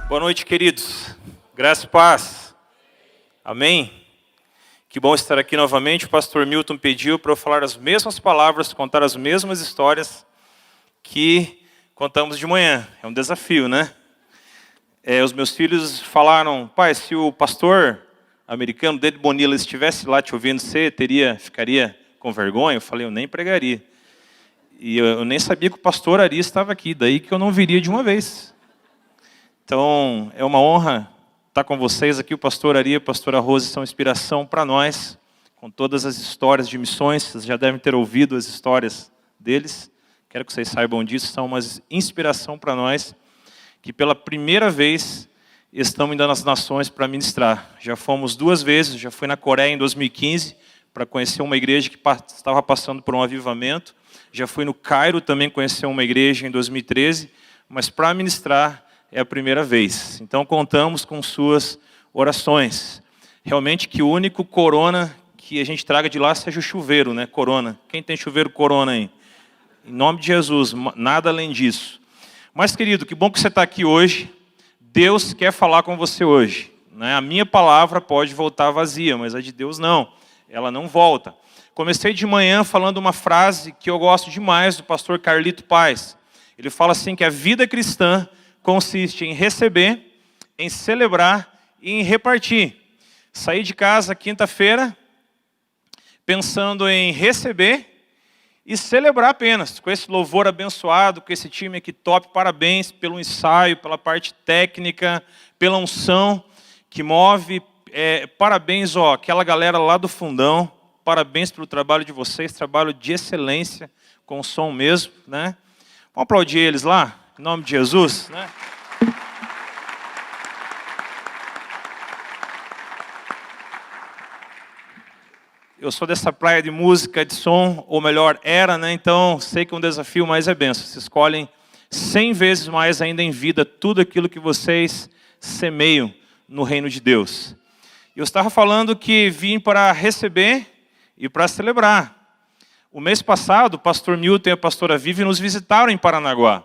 Boa noite, queridos. Graça e paz. Amém? Que bom estar aqui novamente. O pastor Milton pediu para eu falar as mesmas palavras, contar as mesmas histórias que contamos de manhã. É um desafio, né? Os meus filhos falaram: pai, se o pastor americano, Dede Bonilla, estivesse lá te ouvindo, você ficaria com vergonha? Eu falei: eu nem pregaria. E eu nem sabia que o pastor Ari estava aqui, daí que eu não viria de uma vez. Então, é uma honra estar com vocês aqui. O pastor Ari e a pastora Rose são inspiração para nós, com todas as histórias de missões. Vocês já devem ter ouvido as histórias deles. Quero que vocês saibam disso. São uma inspiração para nós, que pela primeira vez estamos indo nas nações para ministrar. Já fomos 2 vezes. Já fui na Coreia em 2015 para conhecer uma igreja que estava passando por um avivamento. Já fui no Cairo também conhecer uma igreja em 2013. Mas para ministrar é a primeira vez. Então contamos com suas orações. Realmente que o único corona que a gente traga de lá seja o chuveiro, né? Corona. Quem tem chuveiro corona aí? Em nome de Jesus, nada além disso. Mas, querido, que bom que você está aqui hoje. Deus quer falar com você hoje, né? A minha palavra pode voltar vazia, mas a de Deus não. Ela não volta. Comecei de manhã falando uma frase que eu gosto demais do pastor Carlito Paz. Ele fala assim que a vida cristã consiste em receber, em celebrar e em repartir. Saí de casa quinta-feira pensando em receber e celebrar apenas. Com esse louvor abençoado, com esse time aqui top, parabéns pelo ensaio, pela parte técnica, pela unção que move. Parabéns, aquela galera lá do fundão, parabéns pelo trabalho de vocês, trabalho de excelência, com o som mesmo, né? Vamos aplaudir eles lá? Em nome de Jesus, né? Eu sou dessa praia de música, de som, ou melhor, era, né? Então, sei que é um desafio, mas é benção. Vocês escolhem 100 vezes mais ainda em vida tudo aquilo que vocês semeiam no reino de Deus. Eu estava falando que vim para receber e para celebrar. O mês passado, o pastor Milton e a pastora Vivi nos visitaram em Paranaguá.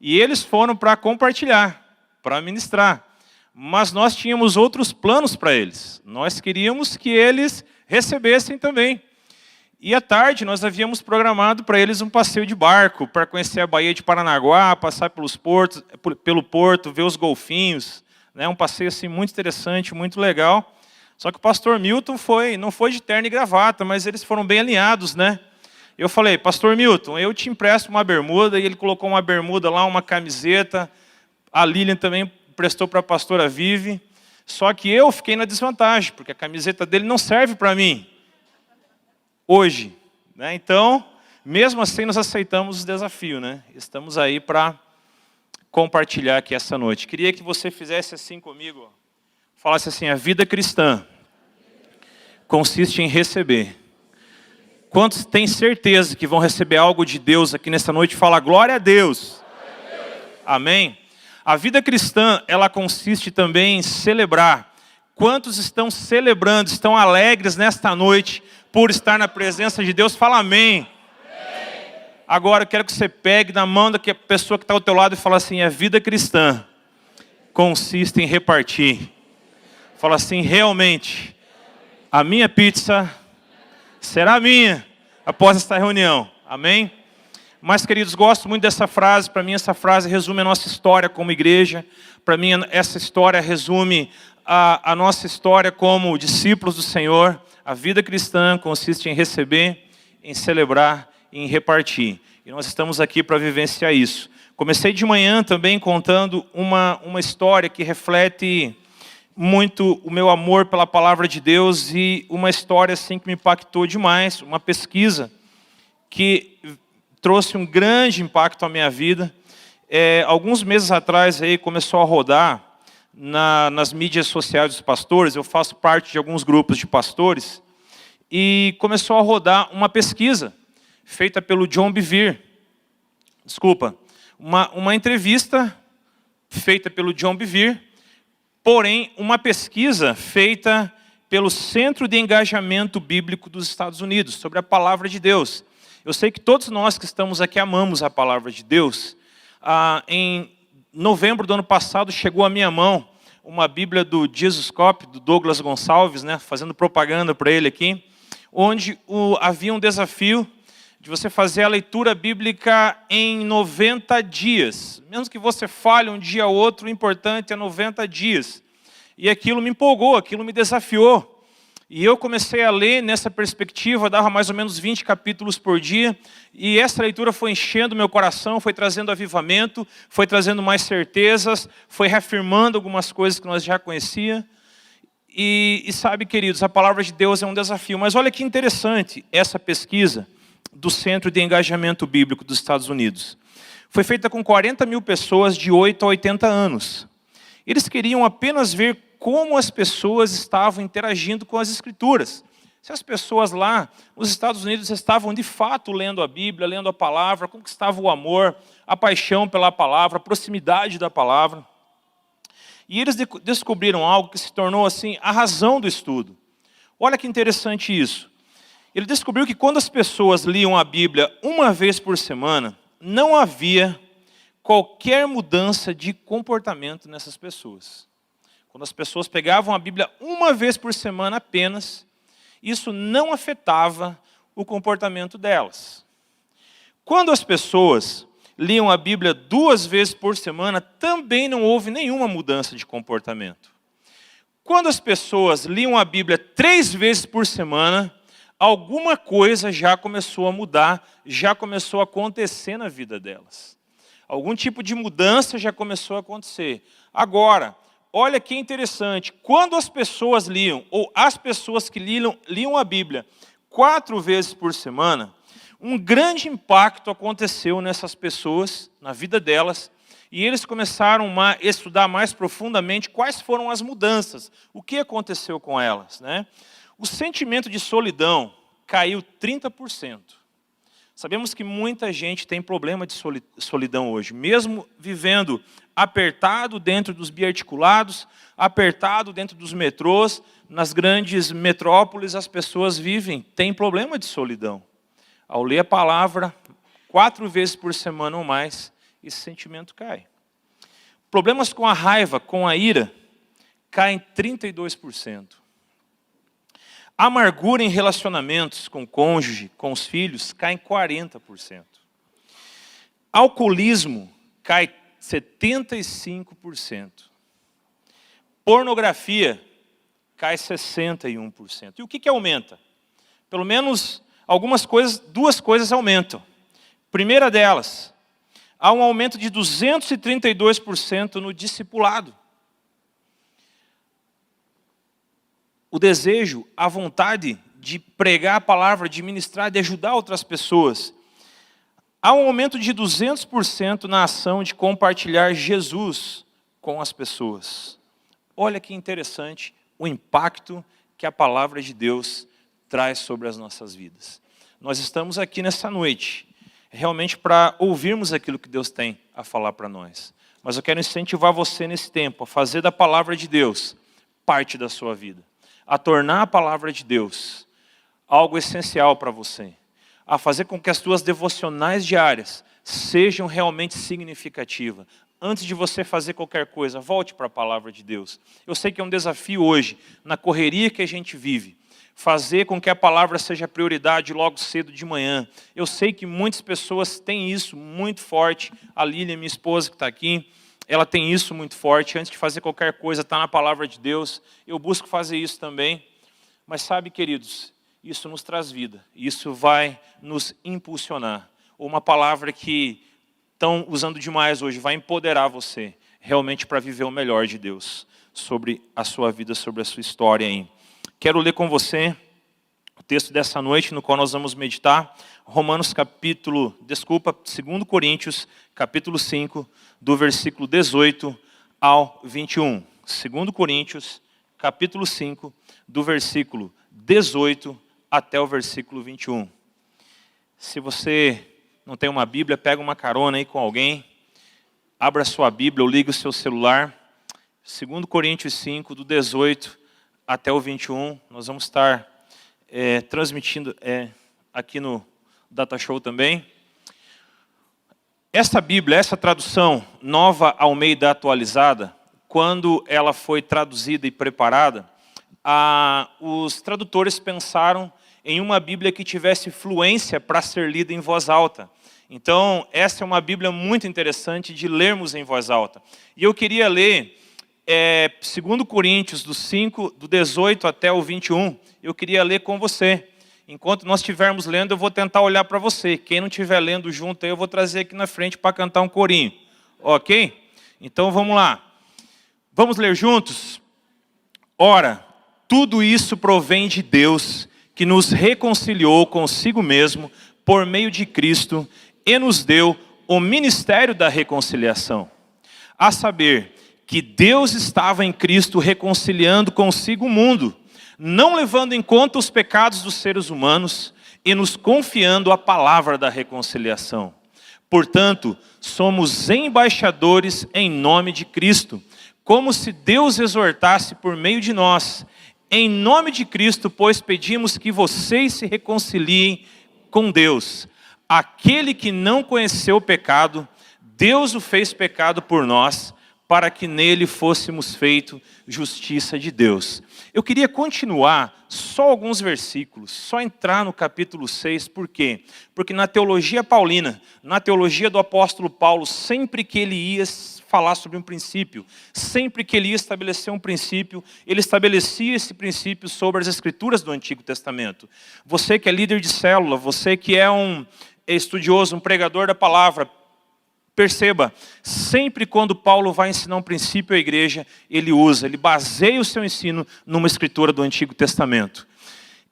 E eles foram para compartilhar, para ministrar. Mas nós tínhamos outros planos para eles. Nós queríamos que eles recebessem também. E à tarde nós havíamos programado para eles um passeio de barco, para conhecer a Baía de Paranaguá, passar pelo porto, ver os golfinhos. Né? Um passeio assim, muito interessante, muito legal. Só que o pastor Milton não foi de terno e gravata, mas eles foram bem alinhados, né? Eu falei: pastor Milton, eu te empresto uma bermuda, e ele colocou uma bermuda lá, uma camiseta. A Lilian também prestou para a pastora Vivi. Só que eu fiquei na desvantagem, porque a camiseta dele não serve para mim hoje, né? Então, mesmo assim, nós aceitamos o desafio, né? Estamos aí para compartilhar aqui essa noite. Queria que você fizesse assim comigo, falasse assim: a vida cristã consiste em receber. Quantos têm certeza que vão receber algo de Deus aqui nessa noite? Fala glória a Deus. Glória a Deus. Amém? A vida cristã, ela consiste também em celebrar. Quantos estão celebrando, estão alegres nesta noite por estar na presença de Deus? Fala amém. Amém. Agora eu quero que você pegue na mão da pessoa que está ao teu lado e fala assim: a vida cristã consiste em repartir. Fala assim: realmente, a minha pizza será minha após esta reunião. Amém? Mas, queridos, gosto muito dessa frase. Para mim, essa frase resume a nossa história como igreja. Para mim, essa história resume a nossa história como discípulos do Senhor. A vida cristã consiste em receber, em celebrar e em repartir. E nós estamos aqui para vivenciar isso. Comecei de manhã também contando uma história que reflete muito o meu amor pela palavra de Deus, e uma história assim que me impactou demais, uma pesquisa que trouxe um grande impacto à minha vida. Alguns meses atrás aí começou a rodar nas mídias sociais dos pastores. Eu faço parte de alguns grupos de pastores, e começou a rodar uma pesquisa feita pelo John Bevere. Uma entrevista feita pelo John Bevere, porém, uma pesquisa feita pelo Centro de Engajamento Bíblico dos Estados Unidos, sobre a Palavra de Deus. Eu sei que todos nós que estamos aqui amamos a palavra de Deus. Em novembro do ano passado chegou à minha mão uma Bíblia do Jesus Cop, do Douglas Gonçalves, né, fazendo propaganda para ele aqui, onde havia um desafio de você fazer a leitura bíblica em 90 dias. Mesmo que você falhe um dia ou outro, o importante é 90 dias. E aquilo me empolgou, aquilo me desafiou. E eu comecei a ler nessa perspectiva, dava mais ou menos 20 capítulos por dia, e essa leitura foi enchendo meu coração, foi trazendo avivamento, foi trazendo mais certezas, foi reafirmando algumas coisas que nós já conhecíamos. E sabe, queridos, a palavra de Deus é um desafio. Mas olha que interessante essa pesquisa do Centro de Engajamento Bíblico dos Estados Unidos. Foi feita com 40 mil pessoas de 8 a 80 anos. Eles queriam apenas ver como as pessoas estavam interagindo com as Escrituras. Se as pessoas lá nos Estados Unidos estavam de fato lendo a Bíblia, lendo a palavra, como que estava o amor, a paixão pela palavra, a proximidade da palavra. E eles descobriram algo que se tornou assim a razão do estudo. Olha que interessante isso. Ele descobriu que quando as pessoas liam a Bíblia uma vez por semana, não havia qualquer mudança de comportamento nessas pessoas. Quando as pessoas pegavam a Bíblia uma vez por semana apenas, isso não afetava o comportamento delas. Quando as pessoas liam a Bíblia 2 vezes por semana, também não houve nenhuma mudança de comportamento. Quando as pessoas liam a Bíblia 3 vezes por semana, alguma coisa já começou a mudar, já começou a acontecer na vida delas. Algum tipo de mudança já começou a acontecer. Agora, olha que interessante, quando as pessoas liam, ou as pessoas que liam a Bíblia 4 vezes por semana, um grande impacto aconteceu nessas pessoas, na vida delas, e eles começaram a estudar mais profundamente quais foram as mudanças, o que aconteceu com elas, né? O sentimento de solidão caiu 30%. Sabemos que muita gente tem problema de solidão hoje, mesmo vivendo apertado dentro dos biarticulados, apertado dentro dos metrôs, nas grandes metrópoles as pessoas têm problema de solidão. Ao ler a palavra 4 vezes por semana ou mais, esse sentimento cai. Problemas com a raiva, com a ira, caem 32%. Amargura em relacionamentos com o cônjuge, com os filhos, cai em 40%. Alcoolismo cai 75%. Pornografia cai 61%. E o que aumenta? Pelo menos algumas coisas, 2 coisas aumentam. Primeira delas, há um aumento de 232% no discipulado. O desejo, a vontade de pregar a palavra, de ministrar, de ajudar outras pessoas. Há um aumento de 200% na ação de compartilhar Jesus com as pessoas. Olha que interessante o impacto que a palavra de Deus traz sobre as nossas vidas. Nós estamos aqui nessa noite, realmente para ouvirmos aquilo que Deus tem a falar para nós. Mas eu quero incentivar você nesse tempo a fazer da palavra de Deus parte da sua vida. A tornar a palavra de Deus algo essencial para você. A fazer com que as suas devocionais diárias sejam realmente significativas. Antes de você fazer qualquer coisa, volte para a palavra de Deus. Eu sei que é um desafio hoje, na correria que a gente vive, fazer com que a palavra seja prioridade logo cedo de manhã. Eu sei que muitas pessoas têm isso muito forte. A Lília, minha esposa que está aqui, ela tem isso muito forte. Antes de fazer qualquer coisa, está na palavra de Deus. Eu busco fazer isso também. Mas sabe, queridos, isso nos traz vida. Isso vai nos impulsionar. Uma palavra que estão usando demais hoje vai empoderar você realmente para viver o melhor de Deus sobre a sua vida, sobre a sua história aí. Quero ler com você o texto dessa noite, no qual nós vamos meditar. 2 Coríntios, capítulo 5, do versículo 18 ao 21. 2 Coríntios, capítulo 5, do versículo 18 até o versículo 21. Se você não tem uma Bíblia, pega uma carona aí com alguém, abra a sua Bíblia ou liga o seu celular. 2 Coríntios 5, do 18 até o 21, nós vamos estar transmitindo aqui no Data Show também. Essa Bíblia, essa tradução Nova Almeida Atualizada, quando ela foi traduzida e preparada, os tradutores pensaram em uma Bíblia que tivesse fluência para ser lida em voz alta. Então, essa é uma Bíblia muito interessante de lermos em voz alta. E eu queria ler 2 Coríntios, do 5, do 18 até o 21, eu queria ler com você. Enquanto nós estivermos lendo, eu vou tentar olhar para você. Quem não estiver lendo junto, eu vou trazer aqui na frente para cantar um corinho. Ok? Então, vamos lá. Vamos ler juntos? Ora, tudo isso provém de Deus, que nos reconciliou consigo mesmo por meio de Cristo e nos deu o ministério da reconciliação. A saber, que Deus estava em Cristo reconciliando consigo o mundo, não levando em conta os pecados dos seres humanos e nos confiando a palavra da reconciliação. Portanto, somos embaixadores em nome de Cristo, como se Deus exortasse por meio de nós. Em nome de Cristo, pois pedimos que vocês se reconciliem com Deus. Aquele que não conheceu o pecado, Deus o fez pecado por nós, para que nele fôssemos feitos justiça de Deus. Eu queria continuar só alguns versículos, só entrar no capítulo 6, por quê? Porque na teologia paulina, na teologia do apóstolo Paulo, sempre que ele ia falar sobre um princípio, sempre que ele ia estabelecer um princípio, ele estabelecia esse princípio sobre as escrituras do Antigo Testamento. Você que é líder de célula, você que é um estudioso, um pregador da palavra, perceba, sempre quando Paulo vai ensinar um princípio à igreja, ele baseia o seu ensino numa escritura do Antigo Testamento.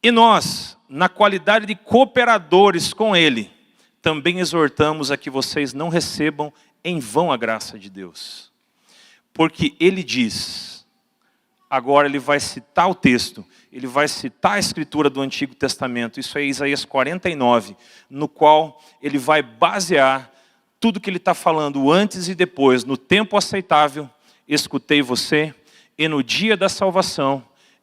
E nós, na qualidade de cooperadores com ele, também exortamos a que vocês não recebam em vão a graça de Deus. Porque ele diz, agora ele vai citar o texto, ele vai citar a escritura do Antigo Testamento, isso é Isaías 49, no qual ele vai basear tudo que ele está falando antes e depois. No tempo aceitável, escutei você, e no dia da salvação,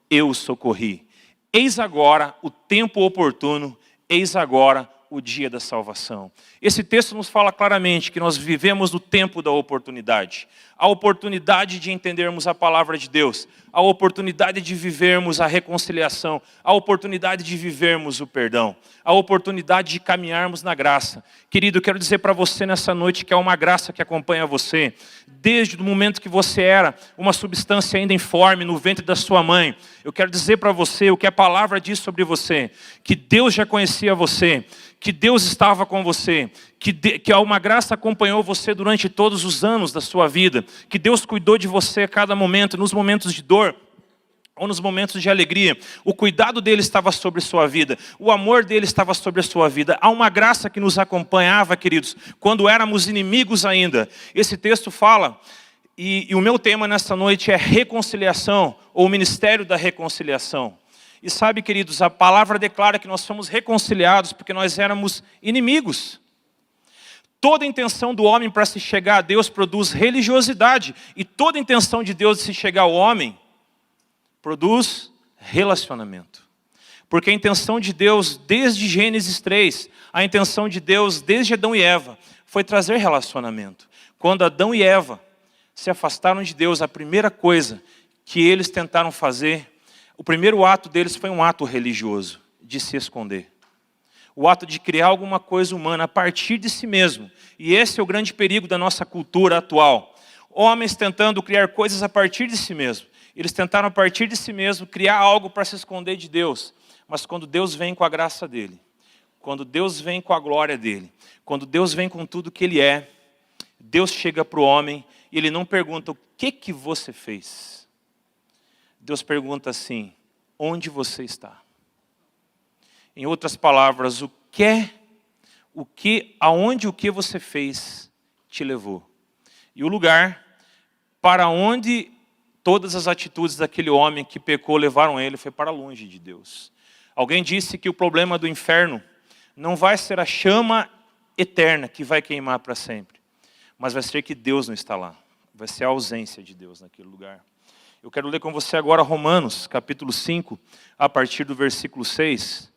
eu o socorri. Eis agora o tempo oportuno, eis agora o dia da salvação. Esse texto nos fala claramente que nós vivemos no tempo da oportunidade. A oportunidade de entendermos a palavra de Deus, a oportunidade de vivermos a reconciliação, a oportunidade de vivermos o perdão, a oportunidade de caminharmos na graça. Querido, eu quero dizer para você nessa noite que há uma graça que acompanha você, desde o momento que você era uma substância ainda informe no ventre da sua mãe. Eu quero dizer para você o que a palavra diz sobre você, que Deus já conhecia você, que Deus estava com você, que uma graça acompanhou você durante todos os anos da sua vida, que Deus cuidou de você a cada momento, nos momentos de dor ou nos momentos de alegria. O cuidado dele estava sobre a sua vida, o amor dele estava sobre a sua vida. Há uma graça que nos acompanhava, queridos, quando éramos inimigos ainda. Esse texto fala, e o meu tema nessa noite é reconciliação, ou o ministério da reconciliação. E sabe, queridos, a palavra declara que nós somos reconciliados porque nós éramos inimigos. Toda intenção do homem para se chegar a Deus produz religiosidade. E toda intenção de Deus de se chegar ao homem produz relacionamento. Porque a intenção de Deus desde Gênesis 3, a intenção de Deus desde Adão e Eva, foi trazer relacionamento. Quando Adão e Eva se afastaram de Deus, a primeira coisa que eles tentaram fazer, o primeiro ato deles foi um ato religioso, de se esconder. O ato de criar alguma coisa humana a partir de si mesmo. E esse é o grande perigo da nossa cultura atual. Homens tentando criar coisas a partir de si mesmo. Eles tentaram a partir de si mesmo criar algo para se esconder de Deus. Mas quando Deus vem com a graça dele, quando Deus vem com a glória dele, quando Deus vem com tudo que ele é, Deus chega para o homem e ele não pergunta o que você fez. Deus pergunta assim, onde você está? Em outras palavras, aonde o que você fez te levou? E o lugar para onde todas as atitudes daquele homem que pecou levaram ele foi para longe de Deus. Alguém disse que o problema do inferno não vai ser a chama eterna que vai queimar para sempre, mas vai ser que Deus não está lá. Vai ser a ausência de Deus naquele lugar. Eu quero ler com você agora Romanos, capítulo 5, a partir do versículo 6.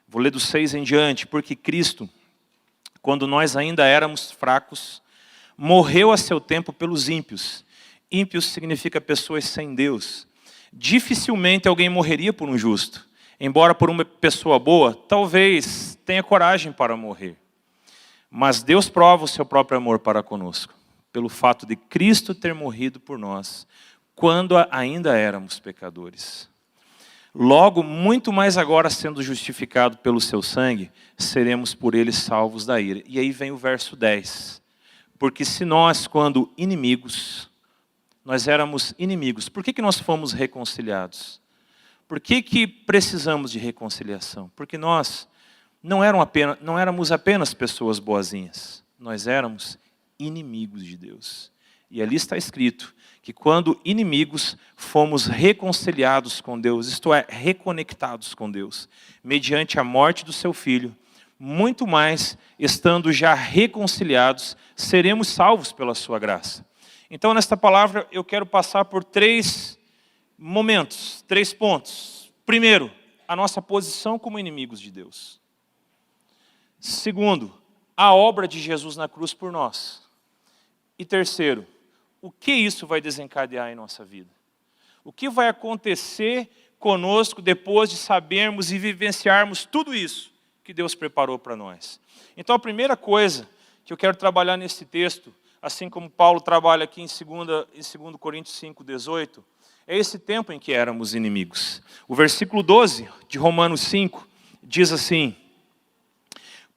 Vou ler do 6 em diante. Porque Cristo, quando nós ainda éramos fracos, morreu a seu tempo pelos ímpios. Ímpios significa pessoas sem Deus. Dificilmente alguém morreria por um justo. Embora por uma pessoa boa, talvez tenha coragem para morrer. Mas Deus prova o seu próprio amor para conosco, pelo fato de Cristo ter morrido por nós, quando ainda éramos pecadores. Logo, muito mais agora sendo justificado pelo seu sangue, seremos por ele salvos da ira. E aí vem o verso 10. Porque se nós, quando inimigos, nós éramos inimigos, por que nós fomos reconciliados? Por que precisamos de reconciliação? Porque nós não éramos apenas pessoas boazinhas, nós éramos inimigos de Deus. E ali está escrito que quando inimigos fomos reconciliados com Deus, isto é, reconectados com Deus, mediante a morte do seu Filho, muito mais, estando já reconciliados, seremos salvos pela sua graça. Então, nesta palavra, eu quero passar por 3 momentos, 3 pontos. Primeiro, a nossa posição como inimigos de Deus. Segundo, a obra de Jesus na cruz por nós. E terceiro, o que isso vai desencadear em nossa vida? O que vai acontecer conosco depois de sabermos e vivenciarmos tudo isso que Deus preparou para nós? Então, a primeira coisa que eu quero trabalhar nesse texto, assim como Paulo trabalha aqui em 2 Coríntios 5:18, é esse tempo em que éramos inimigos. O versículo 12 de Romanos 5 diz assim: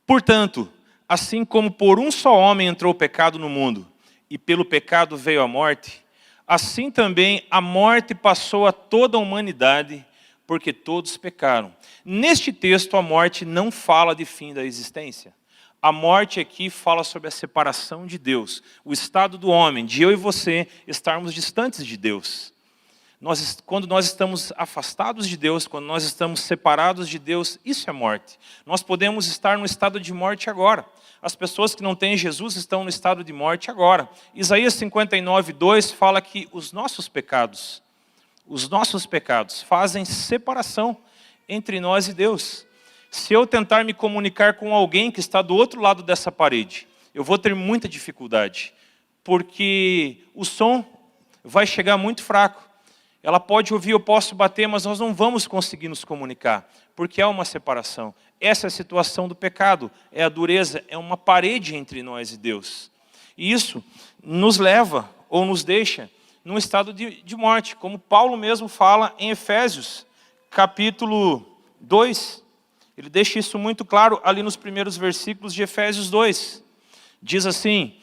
portanto, assim como por um só homem entrou o pecado no mundo, e pelo pecado veio a morte, assim também a morte passou a toda a humanidade, porque todos pecaram. Neste texto, a morte não fala de fim da existência. A morte aqui fala sobre a separação de Deus, o estado do homem, de eu e você estarmos distantes de Deus. Quando nós estamos afastados de Deus, quando nós estamos separados de Deus, isso é morte. Nós podemos estar no estado de morte agora. As pessoas que não têm Jesus estão no estado de morte agora. Isaías 59:2 fala que os nossos pecados fazem separação entre nós e Deus. Se eu tentar me comunicar com alguém que está do outro lado dessa parede, eu vou ter muita dificuldade, porque o som vai chegar muito fraco. Ela pode ouvir, eu posso bater, mas nós não vamos conseguir nos comunicar, porque há uma separação. Essa é a situação do pecado, é a dureza, é uma parede entre nós e Deus. E isso nos leva, ou nos deixa, num estado de morte, como Paulo mesmo fala em Efésios, capítulo 2. Ele deixa isso muito claro ali nos primeiros versículos de Efésios 2. Diz assim: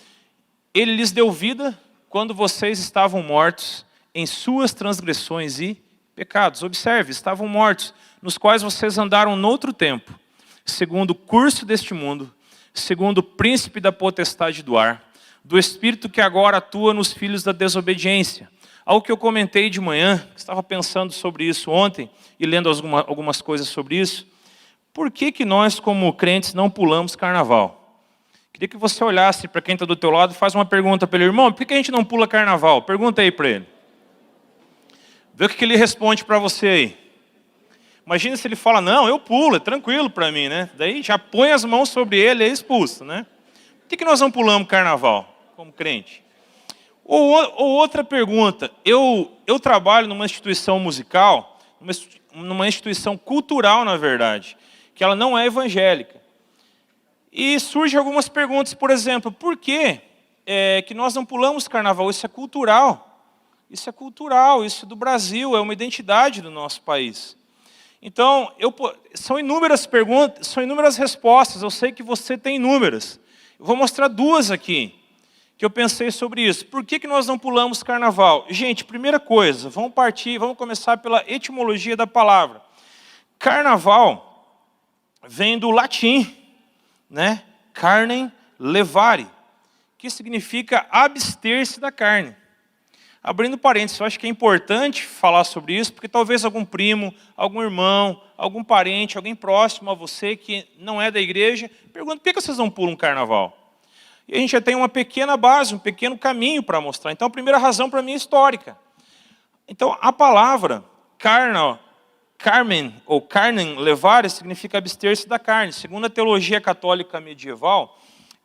ele lhes deu vida quando vocês estavam mortos em suas transgressões e pecados. Observe, estavam mortos, nos quais vocês andaram noutro tempo, segundo o curso deste mundo, segundo o príncipe da potestade do ar, do espírito que agora atua nos filhos da desobediência. Algo que eu comentei de manhã, estava pensando sobre isso ontem, e lendo algumas coisas sobre isso. Por que nós, como crentes, não pulamos carnaval? Queria que você olhasse para quem está do teu lado e faz uma pergunta para ele: irmão, por que a gente não pula carnaval? Pergunta aí para ele. Vê o que ele responde para você aí. Imagina se ele fala: não, eu pulo, é tranquilo para mim, né? Daí já põe as mãos sobre ele e é expulso, né? Por que nós não pulamos carnaval, como crente? Ou outra pergunta: eu trabalho numa instituição musical, numa instituição cultural, na verdade, que ela não é evangélica. E surgem algumas perguntas, por exemplo, por que que nós não pulamos carnaval? Isso é cultural. Isso é cultural, isso é do Brasil, é uma identidade do nosso país. Então, são inúmeras perguntas, são inúmeras respostas, eu sei que você tem inúmeras. Eu vou mostrar 2 aqui, que eu pensei sobre isso. Por que nós não pulamos carnaval? Gente, primeira coisa, vamos começar pela etimologia da palavra. Carnaval vem do latim, né? Carnem levare, que significa abster-se da carne. Abrindo parênteses, eu acho que é importante falar sobre isso, porque talvez algum primo, algum irmão, algum parente, alguém próximo a você que não é da igreja, pergunta: por que vocês não pulam carnaval? E a gente já tem uma pequena base, um pequeno caminho para mostrar. Então, a primeira razão para mim é histórica. Então, a palavra carna, Carmen, ou carnem, levare, significa abster-se da carne. Segundo a teologia católica medieval,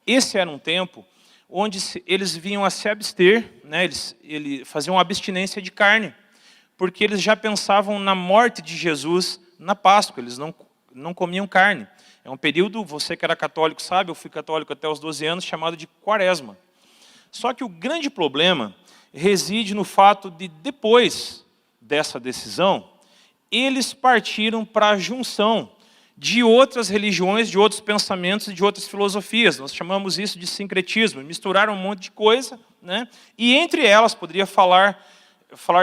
esse era um tempo onde eles vinham a se abster, né? Eles faziam abstinência de carne, porque eles já pensavam na morte de Jesus na Páscoa, eles não comiam carne. É um período, você que era católico sabe, eu fui católico até os 12 anos, chamado de Quaresma. Só que o grande problema reside no fato de, depois dessa decisão, eles partiram para a junção de outras religiões, de outros pensamentos e de outras filosofias. Nós chamamos isso de sincretismo. Misturaram um monte de coisa, né? E entre elas, poderia falar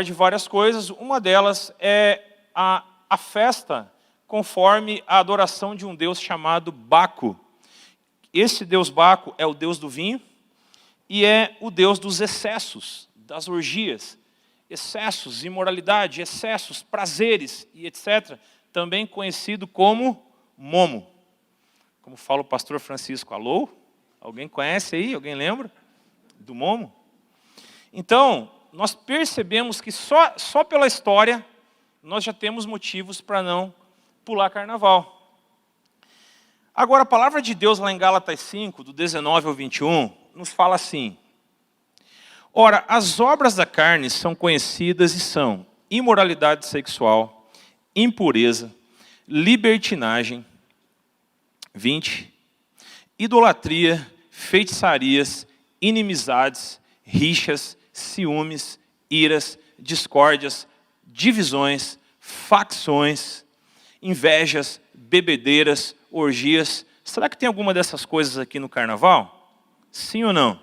de várias coisas. Uma delas é a festa conforme a adoração de um deus chamado Baco. Esse deus Baco é o deus do vinho e é o deus dos excessos, das orgias. Excessos, imoralidade, excessos, prazeres e etc., também conhecido como Momo. Como fala o pastor Francisco, alô? Alguém conhece aí? Alguém lembra do Momo? Então, nós percebemos que só pela história nós já temos motivos para não pular carnaval. Agora, a palavra de Deus lá em Gálatas 5, do 19 ao 21, nos fala assim: ora, as obras da carne são conhecidas e são imoralidade sexual, impureza, libertinagem, 20, idolatria, feitiçarias, inimizades, rixas, ciúmes, iras, discórdias, divisões, facções, invejas, bebedeiras, orgias. Será que tem alguma dessas coisas aqui no carnaval? Sim ou não?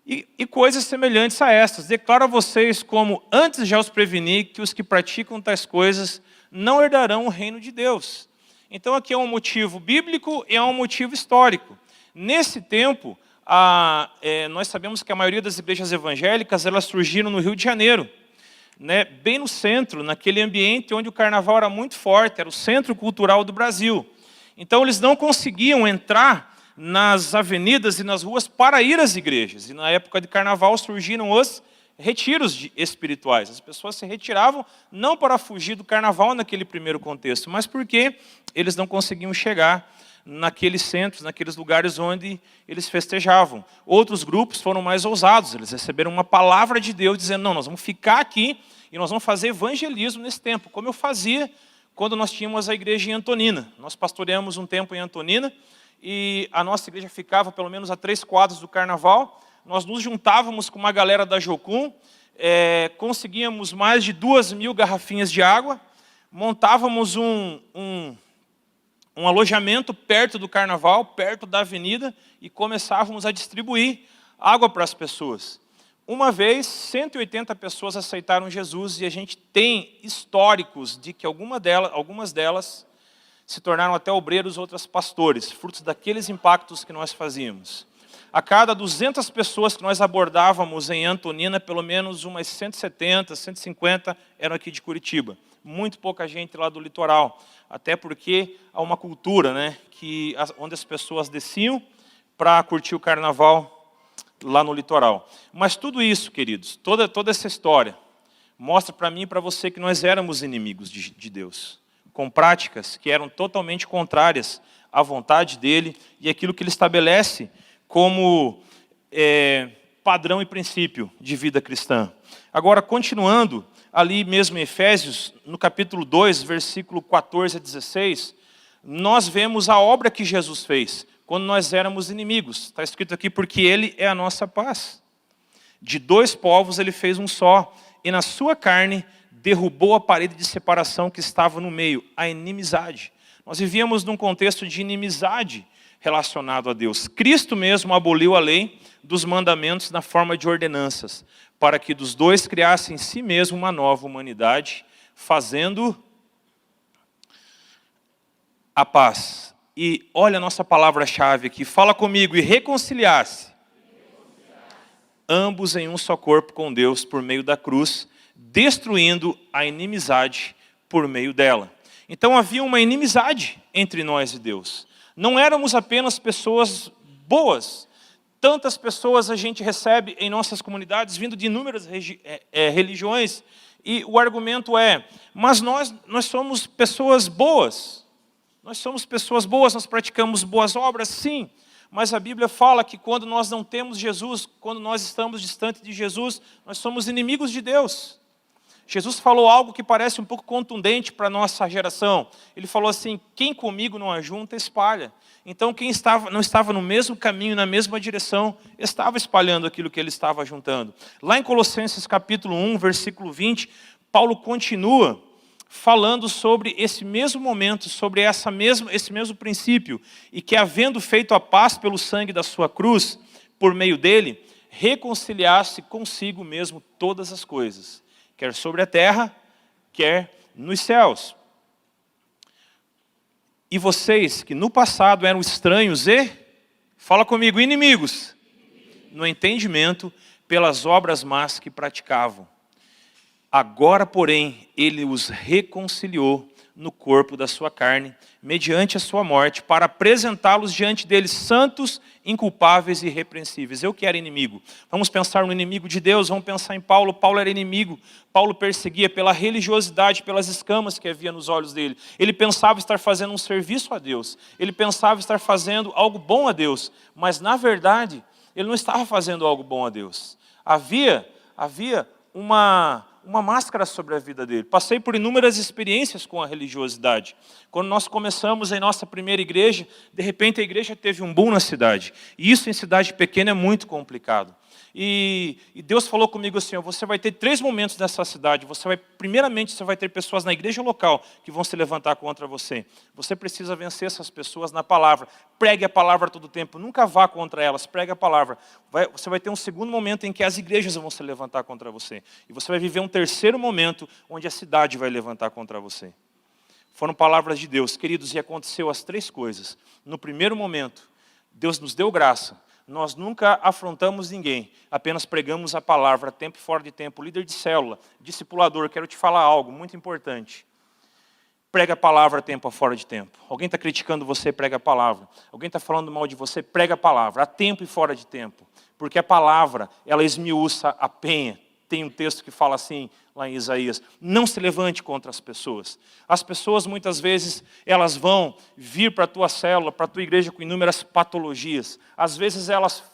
E coisas semelhantes a estas. Declaro a vocês como, antes já os preveni, que os que praticam tais coisas não herdarão o reino de Deus. Então aqui é um motivo bíblico e é um motivo histórico. Nesse tempo, nós sabemos que a maioria das igrejas evangélicas elas surgiram no Rio de Janeiro, né, bem no centro, naquele ambiente onde o carnaval era muito forte, era o centro cultural do Brasil. Então eles não conseguiam entrar nas avenidas e nas ruas para ir às igrejas. E na época de carnaval surgiram os retiros espirituais. As pessoas se retiravam não para fugir do carnaval naquele primeiro contexto, mas porque eles não conseguiam chegar naqueles centros, naqueles lugares onde eles festejavam. Outros grupos foram mais ousados, eles receberam uma palavra de Deus dizendo, não, nós vamos ficar aqui e nós vamos fazer evangelismo nesse tempo, como eu fazia quando nós tínhamos a igreja em Antonina. Nós pastoreamos um tempo em Antonina, e a nossa igreja ficava pelo menos a 3 quadras do carnaval. Nós nos juntávamos com uma galera da Jocum, conseguíamos mais de 2.000 garrafinhas de água, montávamos um alojamento perto do carnaval, perto da avenida, e começávamos a distribuir água para as pessoas. Uma vez, 180 pessoas aceitaram Jesus, e a gente tem históricos de que algumas delas se tornaram até obreiros, outras pastores, frutos daqueles impactos que nós fazíamos. A cada 200 pessoas que nós abordávamos em Antonina, pelo menos umas 170, 150 eram aqui de Curitiba. Muito pouca gente lá do litoral, até porque há uma cultura, né, onde as pessoas desciam para curtir o carnaval lá no litoral. Mas tudo isso, queridos, toda essa história, mostra para mim e para você que nós éramos inimigos de Deus, com práticas que eram totalmente contrárias à vontade dele e aquilo que ele estabelece como padrão e princípio de vida cristã. Agora, continuando, ali mesmo em Efésios, no capítulo 2, versículo 14 a 16, nós vemos a obra que Jesus fez, quando nós éramos inimigos. Está escrito aqui, porque ele é a nossa paz. De 2 povos ele fez um só, e na sua carne derrubou a parede de separação que estava no meio, a inimizade. Nós vivíamos num contexto de inimizade relacionado a Deus. Cristo mesmo aboliu a lei dos mandamentos na forma de ordenanças, para que dos dois criasse em si mesmo uma nova humanidade, fazendo a paz. E olha a nossa palavra-chave aqui, fala comigo, e reconciliasse ambos em um só corpo com Deus por meio da cruz, destruindo a inimizade por meio dela. Então havia uma inimizade entre nós e Deus. Não éramos apenas pessoas boas. Tantas pessoas a gente recebe em nossas comunidades, vindo de inúmeras religiões E o argumento é, mas nós somos pessoas boas. Nós somos pessoas boas, nós praticamos boas obras, sim. Mas a Bíblia fala que quando nós não temos Jesus, quando nós estamos distante de Jesus, nós somos inimigos de Deus. Jesus falou algo que parece um pouco contundente para a nossa geração. Ele falou assim, quem comigo não ajunta, espalha. Então quem não estava no mesmo caminho, na mesma direção, estava espalhando aquilo que ele estava juntando. Lá em Colossenses capítulo 1, versículo 20, Paulo continua falando sobre esse mesmo momento, sobre esse mesmo princípio, e que havendo feito a paz pelo sangue da sua cruz, por meio dele, reconciliasse consigo mesmo todas as coisas, quer sobre a terra, quer nos céus. E vocês que no passado eram estranhos e, fala comigo, inimigos, no entendimento, pelas obras más que praticavam. Agora, porém, ele os reconciliou no corpo da sua carne, mediante a sua morte, para apresentá-los diante deles santos, inculpáveis e irrepreensíveis. Eu que era inimigo. Vamos pensar no inimigo de Deus, vamos pensar em Paulo. Paulo era inimigo. Paulo perseguia pela religiosidade, pelas escamas que havia nos olhos dele. Ele pensava estar fazendo um serviço a Deus. Ele pensava estar fazendo algo bom a Deus. Mas, na verdade, ele não estava fazendo algo bom a Deus. Havia uma máscara sobre a vida dele. Passei por inúmeras experiências com a religiosidade. Quando nós começamos em nossa primeira igreja, de repente a igreja teve um boom na cidade. E isso em cidade pequena é muito complicado. E Deus falou comigo assim, você vai ter 3 momentos nessa cidade. Primeiramente, você vai ter pessoas na igreja local que vão se levantar contra você. Você precisa vencer essas pessoas na palavra. Pregue a palavra todo o tempo. Nunca vá contra elas. Pregue a palavra. Você vai ter um segundo momento em que as igrejas vão se levantar contra você. E você vai viver um terceiro momento onde a cidade vai levantar contra você. Foram palavras de Deus. Queridos, e aconteceu as 3 coisas. No primeiro momento, Deus nos deu graça. Nós nunca afrontamos ninguém, apenas pregamos a palavra, tempo e fora de tempo. Líder de célula, discipulador, quero te falar algo muito importante. Prega a palavra tempo fora de tempo. Alguém está criticando você, prega a palavra. Alguém está falando mal de você, prega a palavra, a tempo e fora de tempo. Porque a palavra, ela esmiuça a penha. Tem um texto que fala assim, lá em Isaías, não se levante contra as pessoas. As pessoas, muitas vezes, elas vão vir para a tua célula, para a tua igreja com inúmeras patologias. Às vezes elas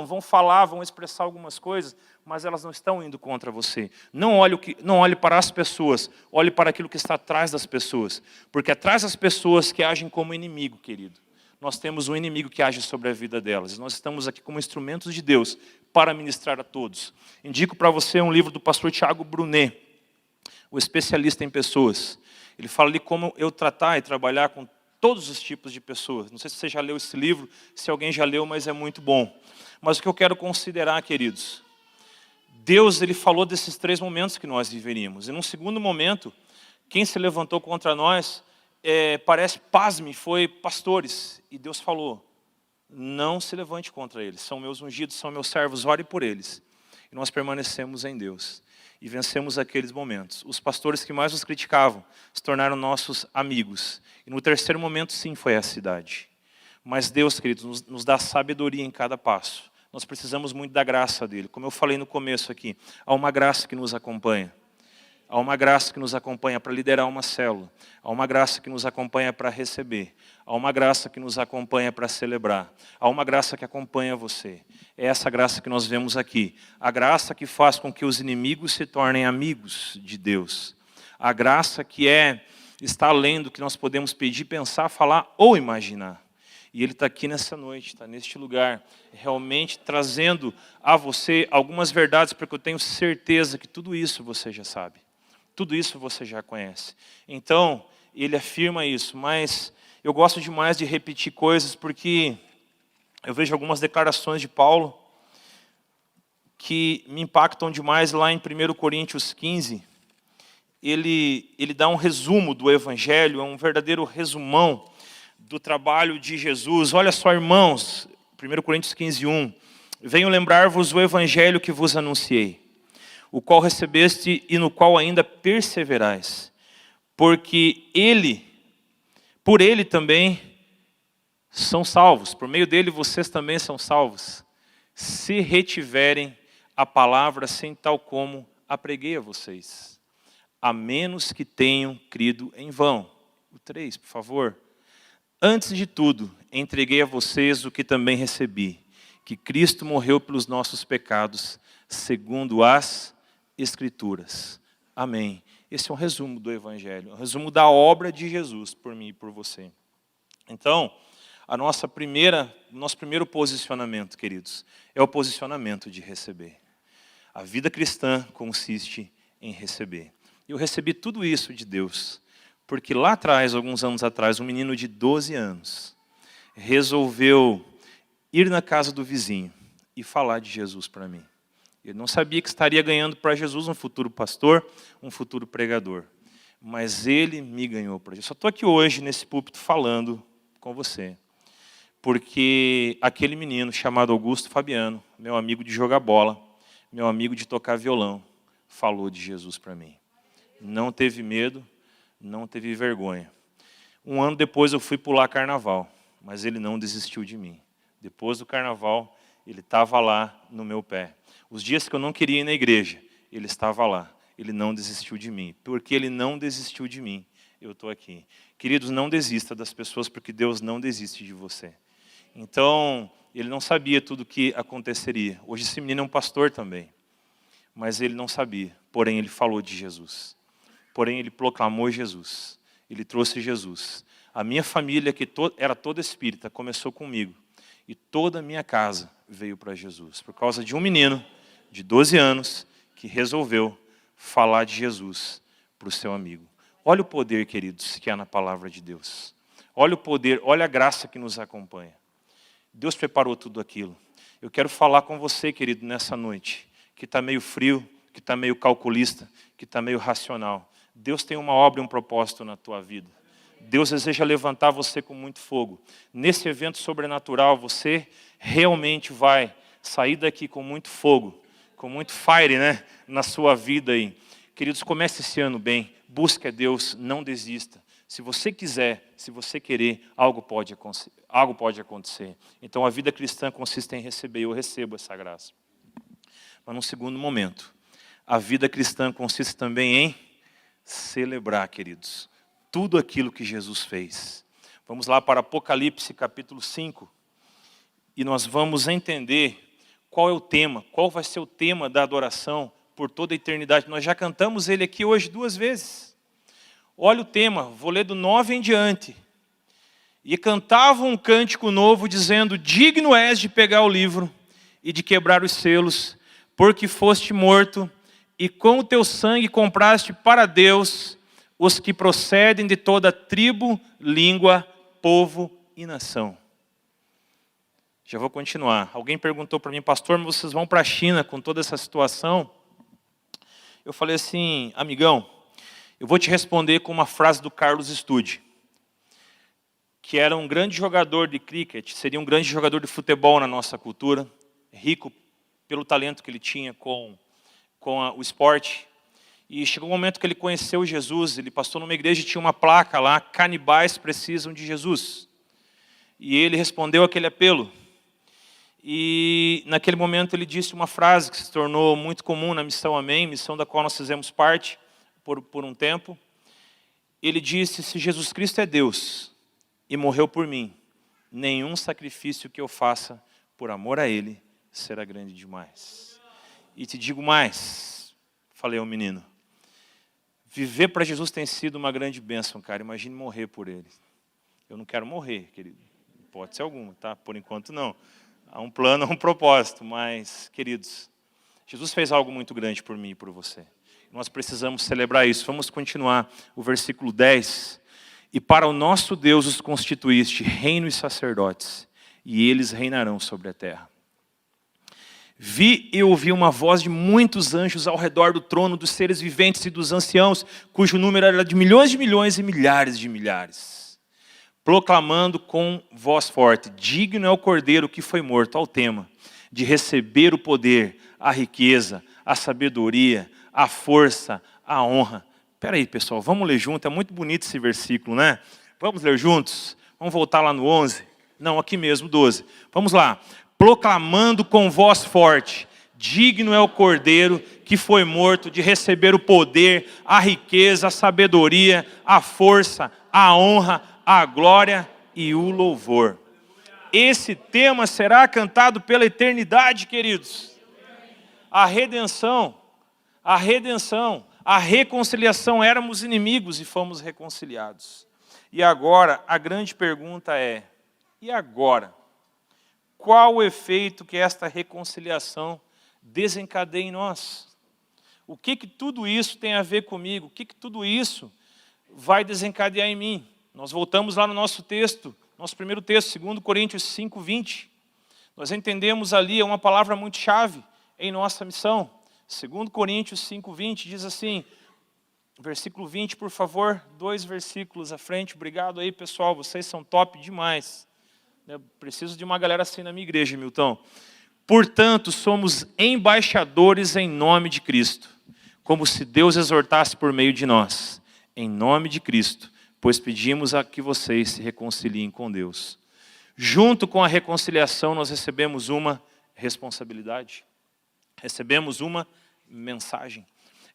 vão expressar algumas coisas, mas elas não estão indo contra você. Não olhe para as pessoas, olhe para aquilo que está atrás das pessoas. Porque atrás das pessoas que agem como inimigo, querido, nós temos um inimigo que age sobre a vida delas. Nós estamos aqui como instrumentos de Deus para ministrar a todos. Indico para você um livro do pastor Tiago Brunet, o especialista em pessoas. Ele fala ali como eu tratar e trabalhar com todos os tipos de pessoas. Não sei se você já leu esse livro, se alguém já leu, mas é muito bom. Mas o que eu quero considerar, queridos, Deus ele falou desses 3 momentos que nós viveríamos. E num segundo momento, quem se levantou contra nós, pasme, foi pastores. E Deus falou, não se levante contra eles. São meus ungidos, são meus servos, ore por eles. E nós permanecemos em Deus. E vencemos aqueles momentos. Os pastores que mais nos criticavam se tornaram nossos amigos. E no terceiro momento, sim, foi a cidade. Mas Deus, queridos, nos dá sabedoria em cada passo. Nós precisamos muito da graça dele. Como eu falei no começo aqui, há uma graça que nos acompanha. Há uma graça que nos acompanha para liderar uma célula. Há uma graça que nos acompanha para receber. Há uma graça que nos acompanha para celebrar. Há uma graça que acompanha você. É essa graça que nós vemos aqui. A graça que faz com que os inimigos se tornem amigos de Deus. A graça que está além do que nós podemos pedir, pensar, falar ou imaginar. E Ele está aqui nessa noite, está neste lugar, realmente trazendo a você algumas verdades, porque eu tenho certeza que tudo isso você já sabe. Tudo isso você já conhece. Então, ele afirma isso, mas eu gosto demais de repetir coisas, porque eu vejo algumas declarações de Paulo que me impactam demais lá em 1 Coríntios 15. Ele dá um resumo do Evangelho, é um verdadeiro resumão do trabalho de Jesus. Olha só, irmãos, 1 Coríntios 15, 1. Venho lembrar-vos o Evangelho que vos anunciei, o qual recebeste e no qual ainda perseverais, porque por ele também são salvos, por meio dele vocês também são salvos, se retiverem a palavra assim tal como a preguei a vocês. a menos que tenham crido em vão. O 3, por favor. Antes de tudo, entreguei a vocês o que também recebi, que Cristo morreu pelos nossos pecados, segundo as Escrituras. Amém. Esse é um resumo do Evangelho, um resumo da obra de Jesus por mim e por você. Então, nosso primeiro posicionamento, queridos, é o posicionamento de receber. A vida cristã consiste em receber. Eu recebi tudo isso de Deus, porque lá atrás, alguns anos atrás, um menino de 12 anos resolveu ir na casa do vizinho e falar de Jesus para mim. Ele não sabia que estaria ganhando para Jesus um futuro pastor, um futuro pregador. Mas ele me ganhou para Jesus. Só estou aqui hoje, nesse púlpito, falando com você. Porque aquele menino chamado Augusto Fabiano, meu amigo de jogar bola, meu amigo de tocar violão, falou de Jesus para mim. Não teve medo, não teve vergonha. Um ano depois eu fui pular carnaval, mas ele não desistiu de mim. Depois do carnaval, ele estava lá no meu pé. Os dias que eu não queria ir na igreja, ele estava lá. Ele não desistiu de mim. Porque ele não desistiu de mim, eu estou aqui. Queridos, não desista das pessoas, porque Deus não desiste de você. Então, ele não sabia tudo o que aconteceria. Hoje esse menino é um pastor também. Mas ele não sabia. Porém, ele falou de Jesus. Porém, ele proclamou Jesus. Ele trouxe Jesus. A minha família, que era toda espírita, começou comigo. E toda a minha casa veio para Jesus. Por causa de um menino de 12 anos que resolveu falar de Jesus para o seu amigo. Olha o poder, queridos, que há na palavra de Deus. Olha o poder, olha a graça que nos acompanha. Deus preparou tudo aquilo. Eu quero falar com você, querido, nessa noite, que está meio frio, que está meio calculista, que está meio racional. Deus tem uma obra e um propósito na tua vida. Deus deseja levantar você com muito fogo. Nesse evento sobrenatural, você realmente vai sair daqui com muito fogo, com muito fire, né, na sua vida aí. Queridos, comece esse ano bem. Busque a Deus, não desista. Se você quiser, se você querer, algo pode acontecer. Então, a vida cristã consiste em receber. Eu recebo essa graça. Mas, num segundo momento, a vida cristã consiste também em celebrar, queridos, tudo aquilo que Jesus fez. Vamos lá para Apocalipse, capítulo 5. E nós vamos entender qual é o tema, qual vai ser o tema da adoração por toda a eternidade. Nós já cantamos ele aqui hoje 2 vezes. Olha o tema, vou ler do 9 em diante. E cantavam um cântico novo, dizendo: digno és de pegar o livro e de quebrar os selos, porque foste morto, e com o teu sangue compraste para Deus os que procedem de toda tribo, língua, povo e nação. Já vou continuar. Alguém perguntou para mim: pastor, mas vocês vão para a China com toda essa situação? Eu falei assim: amigão, eu vou te responder com uma frase do Carlos Stude, que era um grande jogador de cricket, seria um grande jogador de futebol na nossa cultura, rico pelo talento que ele tinha com o esporte. E chegou um momento que ele conheceu Jesus, ele passou numa igreja e tinha uma placa lá: canibais precisam de Jesus. E ele respondeu aquele apelo. E naquele momento ele disse uma frase que se tornou muito comum na Missão Amém, missão da qual nós fizemos parte por um tempo. Ele disse: se Jesus Cristo é Deus e morreu por mim, nenhum sacrifício que eu faça por amor a Ele será grande demais. E te digo mais, falei ao menino, viver para Jesus tem sido uma grande bênção, cara. Imagine morrer por Ele. Eu não quero morrer, querido. Pode ser alguma, tá? Por enquanto não. Há um plano, há um propósito, mas, queridos, Jesus fez algo muito grande por mim e por você. Nós precisamos celebrar isso. Vamos continuar o versículo 10. E para o nosso Deus os constituíste reino e sacerdotes, e eles reinarão sobre a terra. Vi e ouvi uma voz de muitos anjos ao redor do trono, dos seres viventes e dos anciãos, cujo número era de milhões e milhares de milhares, proclamando com voz forte: digno é o Cordeiro que foi morto, ao tema, de receber o poder, a riqueza, a sabedoria, a força, a honra. Espera aí, pessoal, vamos ler junto, é muito bonito esse versículo, né? Vamos ler juntos? Vamos voltar lá no 11? Não, aqui mesmo, 12. Vamos lá. Proclamando com voz forte: Digno é o Cordeiro que foi morto de receber o poder, a riqueza, a sabedoria, a força, a honra, a glória e o louvor. Esse tema será cantado pela eternidade, queridos. A redenção, a reconciliação. Éramos inimigos e fomos reconciliados. E agora, a grande pergunta é, e agora? Qual o efeito que esta reconciliação desencadeia em nós? O que tudo isso tem a ver comigo? O que tudo isso vai desencadear em mim? Nós voltamos lá no nosso texto, nosso primeiro texto, 2 Coríntios 5:20. Nós entendemos ali uma palavra muito chave em nossa missão. 2 Coríntios 5:20 diz assim, versículo 20, por favor, 2 versículos à frente. Obrigado aí, pessoal, vocês são top demais. Eu preciso de uma galera assim na minha igreja, Milton. Portanto, somos embaixadores em nome de Cristo, como se Deus exortasse por meio de nós, em nome de Cristo, pois pedimos a que vocês se reconciliem com Deus. Junto com a reconciliação, nós recebemos uma responsabilidade, recebemos uma mensagem,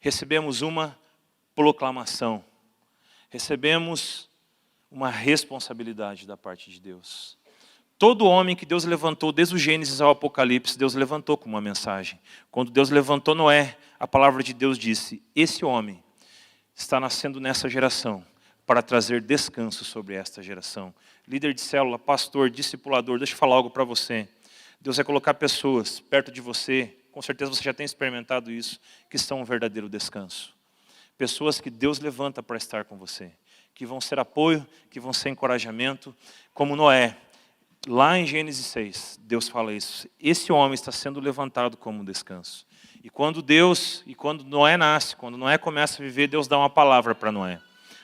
recebemos uma proclamação, recebemos uma responsabilidade da parte de Deus. Todo homem que Deus levantou, desde o Gênesis ao Apocalipse, Deus levantou com uma mensagem. Quando Deus levantou Noé, a palavra de Deus disse, esse homem está nascendo nessa geração para trazer descanso sobre esta geração. Líder de célula, pastor, discipulador, deixa eu falar algo para você. Deus vai colocar pessoas perto de você, com certeza você já tem experimentado isso, que são um verdadeiro descanso. Pessoas que Deus levanta para estar com você, que vão ser apoio, que vão ser encorajamento, como Noé. Lá em Gênesis 6, Deus fala isso. Esse homem está sendo levantado como um descanso. E quando Noé nasce, quando Noé começa a viver, Deus dá uma palavra para Noé.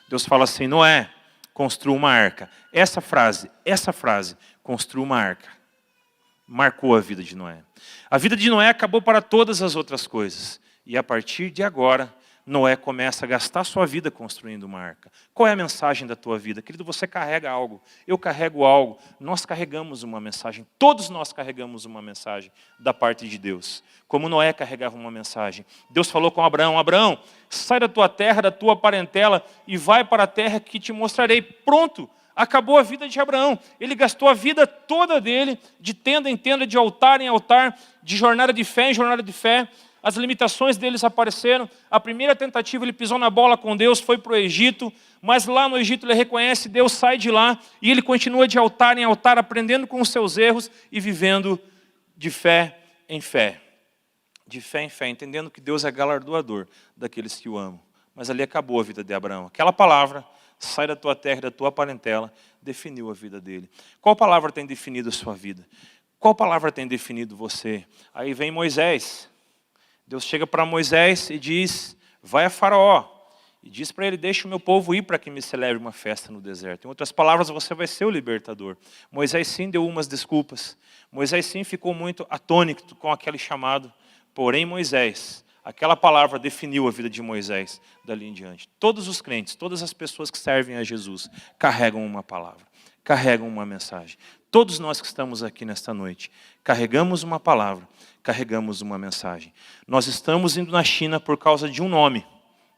Deus fala assim, Noé, construa uma arca. Essa frase, construa uma arca, marcou a vida de Noé. A vida de Noé acabou para todas as outras coisas. E a partir de agora, Noé começa a gastar sua vida construindo uma arca. Qual é a mensagem da tua vida? Querido, você carrega algo, eu carrego algo, nós carregamos uma mensagem, todos nós carregamos uma mensagem da parte de Deus. Como Noé carregava uma mensagem. Deus falou com Abraão, Abraão, sai da tua terra, da tua parentela e vai para a terra que te mostrarei. Pronto, acabou a vida de Abraão. Ele gastou a vida toda dele, de tenda em tenda, de altar em altar, de jornada de fé em jornada de fé. As limitações deles apareceram. A primeira tentativa, ele pisou na bola com Deus, foi para o Egito. Mas lá no Egito ele reconhece, Deus sai de lá. E ele continua de altar em altar, aprendendo com os seus erros e vivendo de fé em fé. De fé em fé, entendendo que Deus é galardoador daqueles que o amam. Mas ali acabou a vida de Abraão. Aquela palavra, sai da tua terra, da tua parentela, definiu a vida dele. Qual palavra tem definido a sua vida? Qual palavra tem definido você? Aí vem Moisés. Deus chega para Moisés e diz, vai a Faraó. E diz para ele, deixa o meu povo ir para que me celebre uma festa no deserto. Em outras palavras, você vai ser o libertador. Moisés sim deu umas desculpas. Moisés sim ficou muito atônito com aquele chamado. Porém, Moisés, aquela palavra definiu a vida de Moisés dali em diante. Todos os crentes, todas as pessoas que servem a Jesus, carregam uma palavra, carregam uma mensagem. Todos nós que estamos aqui nesta noite, carregamos uma palavra, carregamos uma mensagem. Nós estamos indo na China por causa de um nome,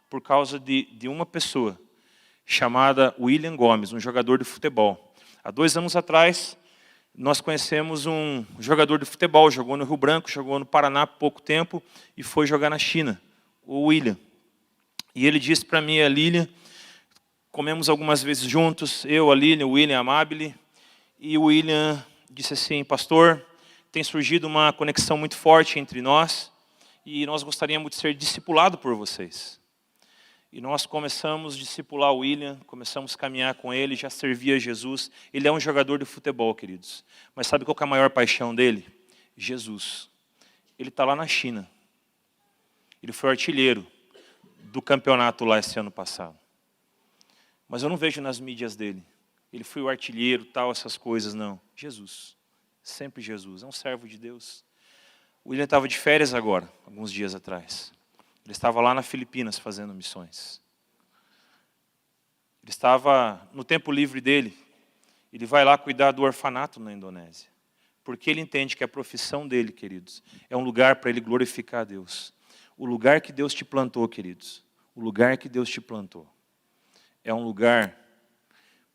por causa de uma pessoa, chamada William Gomes, um jogador de futebol. Há 2 anos atrás, nós conhecemos um jogador de futebol, jogou no Rio Branco, jogou no Paraná há pouco tempo e foi jogar na China, o William. E ele disse para mim, a Lilian, comemos algumas vezes juntos, eu, a Lilian, o William, a Amabile, e o William disse assim, pastor, tem surgido uma conexão muito forte entre nós e nós gostaríamos de ser discipulados por vocês. E nós começamos a discipular o William, começamos a caminhar com ele, já servia Jesus. Ele é um jogador de futebol, queridos. Mas sabe qual que é a maior paixão dele? Jesus. Ele está lá na China. Ele foi artilheiro do campeonato lá esse ano passado. Mas eu não vejo nas mídias dele. Ele foi o artilheiro, tal, essas coisas, não. Jesus. Sempre Jesus. É um servo de Deus. O William estava de férias agora, alguns dias atrás. Ele estava lá na Filipinas fazendo missões. Ele estava no tempo livre dele. Ele vai lá cuidar do orfanato na Indonésia. porque ele entende que a profissão dele, queridos, é um lugar para ele glorificar a Deus. O lugar que Deus te plantou, queridos, o lugar que Deus te plantou, é um lugar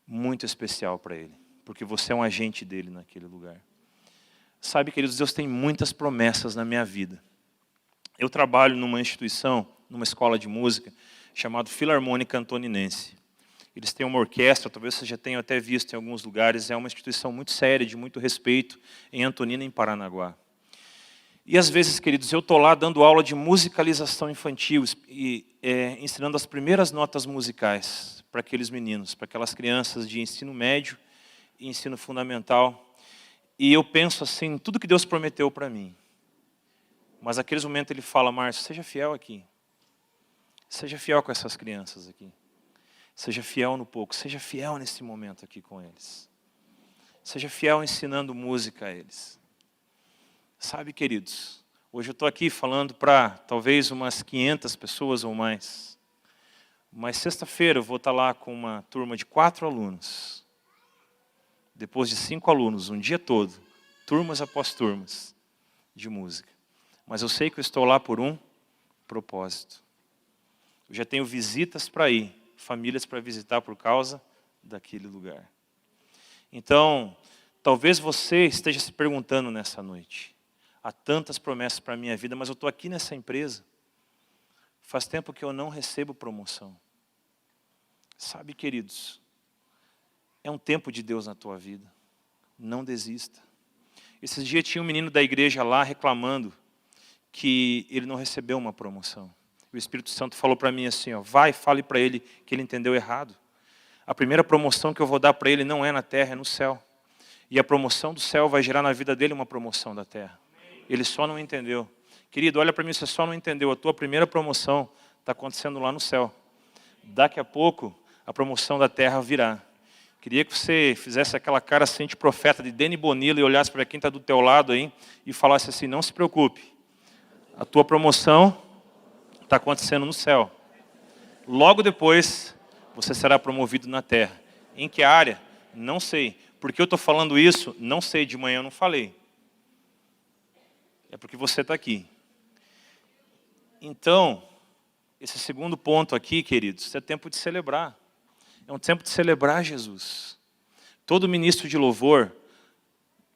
muito especial para ele, porque você é um agente dele naquele lugar. Sabe, queridos, Deus tem muitas promessas na minha vida. Eu trabalho numa instituição, numa escola de música, chamada Filarmônica Antoninense. Eles têm uma orquestra, talvez você já tenha até visto em alguns lugares, é uma instituição muito séria, de muito respeito, em Antonina, em Paranaguá. E às vezes, queridos, eu estou lá dando aula de musicalização infantil, e ensinando as primeiras notas musicais para aqueles meninos, para aquelas crianças de ensino médio e ensino fundamental. E eu penso assim, tudo que Deus prometeu para mim. Mas naqueles momentos ele fala, Márcio, seja fiel aqui. Seja fiel com essas crianças aqui. Seja fiel no pouco, seja fiel nesse momento aqui com eles. Seja fiel ensinando música a eles. Sabe, queridos, hoje eu estou aqui falando para talvez umas 500 pessoas ou mais. Mas sexta-feira eu vou estar lá com uma turma de 4 alunos. Depois de 5 alunos, um dia todo, turmas após turmas de música. Mas eu sei que eu estou lá por um propósito. Eu já tenho visitas para ir, famílias para visitar por causa daquele lugar. Então, talvez você esteja se perguntando nessa noite, há tantas promessas para a minha vida, mas eu estou aqui nessa empresa, faz tempo que eu não recebo promoção. Sabe, queridos, é um tempo de Deus na tua vida, não desista. Esses dias tinha um menino da igreja lá reclamando que ele não recebeu uma promoção. O Espírito Santo falou para mim assim, ó, vai, fale para ele que ele entendeu errado. A primeira promoção que eu vou dar para ele não é na terra, é no céu. E a promoção do céu vai gerar na vida dele uma promoção da terra. Ele só não entendeu. Querido, olha para mim, você só não entendeu. A tua primeira promoção está acontecendo lá no céu. Daqui a pouco, a promoção da terra virá. Queria que você fizesse aquela cara assim de profeta de Deni Bonilla e olhasse para quem está do teu lado aí e falasse assim, não se preocupe. A tua promoção está acontecendo no céu. Logo depois, você será promovido na terra. Em que área? Não sei. Por que eu estou falando isso? Não sei, de manhã eu não falei. É porque você está aqui. Então, esse segundo ponto aqui, queridos, é tempo de celebrar. É um tempo de celebrar Jesus. Todo ministro de louvor,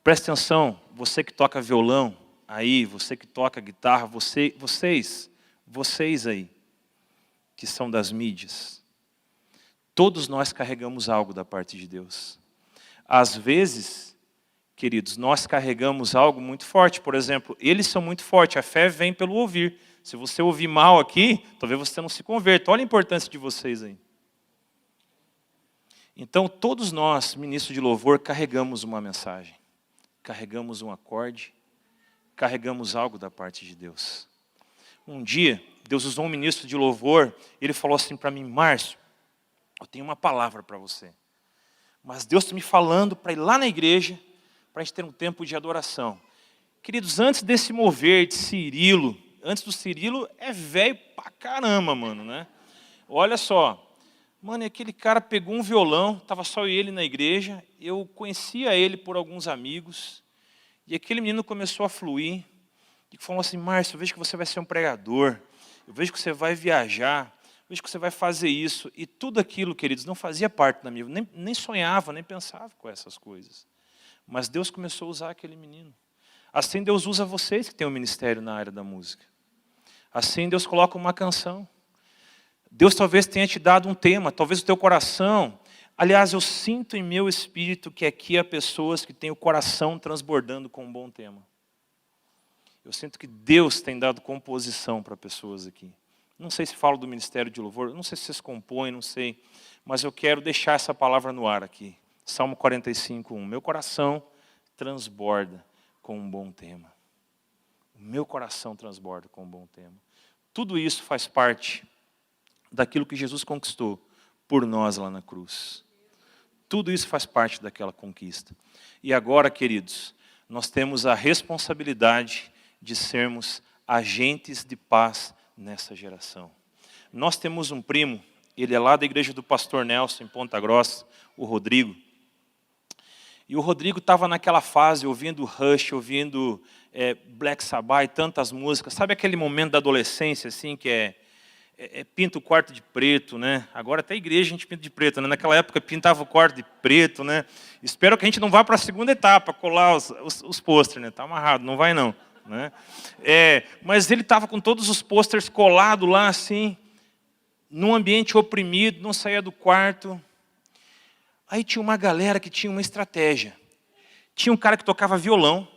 presta atenção, você que toca violão, aí, você que toca guitarra, vocês aí, que são das mídias, todos nós carregamos algo da parte de Deus. Às vezes, queridos, nós carregamos algo muito forte. Por exemplo, eles são muito fortes, a fé vem pelo ouvir. Se você ouvir mal aqui, talvez você não se converta. Olha a importância de vocês aí. Então, todos nós, ministros de louvor, carregamos uma mensagem. Carregamos um acorde, carregamos algo da parte de Deus. Um dia, Deus usou um ministro de louvor, e ele falou assim para mim, Márcio, eu tenho uma palavra para você. Mas Deus está me falando para ir lá na igreja, para a gente ter um tempo de adoração. Queridos, antes desse mover de Cirilo, antes do Cirilo é velho pra caramba, mano, né? Olha só, mano, aquele cara pegou um violão, estava só eu e ele na igreja, eu conhecia ele por alguns amigos, e aquele menino começou a fluir, e falou assim, Márcio, eu vejo que você vai ser um pregador, eu vejo que você vai viajar, eu vejo que você vai fazer isso. E tudo aquilo, queridos, não fazia parte da minha vida, nem sonhava, nem pensava com essas coisas. Mas Deus começou a usar aquele menino. Assim Deus usa vocês que têm um ministério na área da música. Assim Deus coloca uma canção. Deus talvez tenha te dado um tema, talvez o teu coração. Aliás, eu sinto em meu espírito que aqui há pessoas que têm o coração transbordando com um bom tema. Eu sinto que Deus tem dado composição para pessoas aqui. Não sei se falo do ministério de louvor, não sei se vocês compõem, não sei. Mas eu quero deixar essa palavra no ar aqui. Salmo 45:1. Meu coração transborda com um bom tema. O meu coração transborda com um bom tema. Tudo isso faz parte daquilo que Jesus conquistou por nós lá na cruz. Tudo isso faz parte daquela conquista. E agora, queridos, nós temos a responsabilidade de sermos agentes de paz nessa geração. Nós temos um primo, ele é lá da igreja do pastor Nelson, em Ponta Grossa, o Rodrigo. E o Rodrigo estava naquela fase, ouvindo Rush, ouvindo Black Sabbath e tantas músicas. Sabe aquele momento da adolescência, assim, que pinta o quarto de preto, né? Agora até a igreja a gente pinta de preto, né? Naquela época pintava o quarto de preto, né? Espero que a gente não vá para a segunda etapa, colar os pôsteres, né? Tá amarrado, não vai não, né? Mas ele estava com todos os pôsteres colados lá, assim, num ambiente oprimido, não saía do quarto. Aí tinha uma galera que tinha uma estratégia. Tinha um cara que tocava violão,